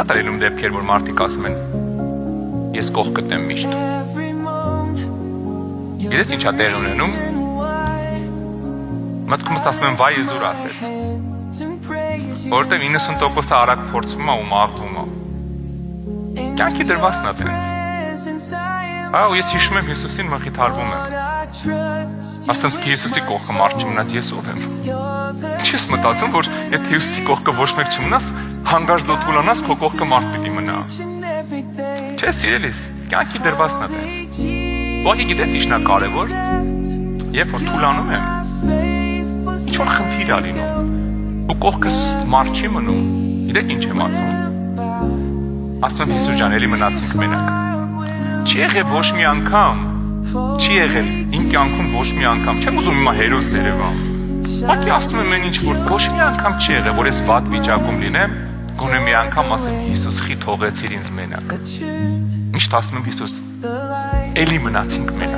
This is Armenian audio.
Կատարելում դեպքեր, որ մարդիկ ասում են ես կողքդ եմ միշտ։ Գիտես ինչա տեղ ունենում։ Մտքումս ասում եմ վայ եզուր ասեց։ Որովհետև 90%-ը արագ փորձվում է ու մաղվում է։ Կյանքի դրվածն է տենց։ Ու ես հիշում եմ Հիսուսին մխիթարվում եմ։ Ասեմ սկի Հիսուսի կողքը մարդ չմնաց, ես ով եմ։ Չես մտածում, որ եթե Հիսուսի կողքը ոչ մեկ չմնաս, հանգարց դու թուլանաս, քո կողքը մարդ պիտի մնա։ Չէ, սիրելիս, կյանքի դրվածն է տենց։ Ողի գիտես ինչն է կարևոր։ Երբ որ թուլանում եմ, ինչ-որ խնդիր ա լինում։ Ու կողքս մարդ չի մնում։ Գիտեք ինչ եմ ասում։ Ասում եմ Հիսուս ջան, էլի մնացինք մենակ։ Չի եղել ոչ մի անգամ, չի եղել իմ կյանքում ոչ մի անգամ, չեմ ուզում հիմա հերոս երևամ։ Ուղղակի ասում եմ ինչ որ ոչ մի անգամ չի եղել, որ ես վատ վիճակում լինեմ, գոնե մի անգամ ասեմ Հիսուս խի թողեցիր ինձ մենակ։ Միշտ ասում եմ Հիսուս, էլի մնացինք մենակ։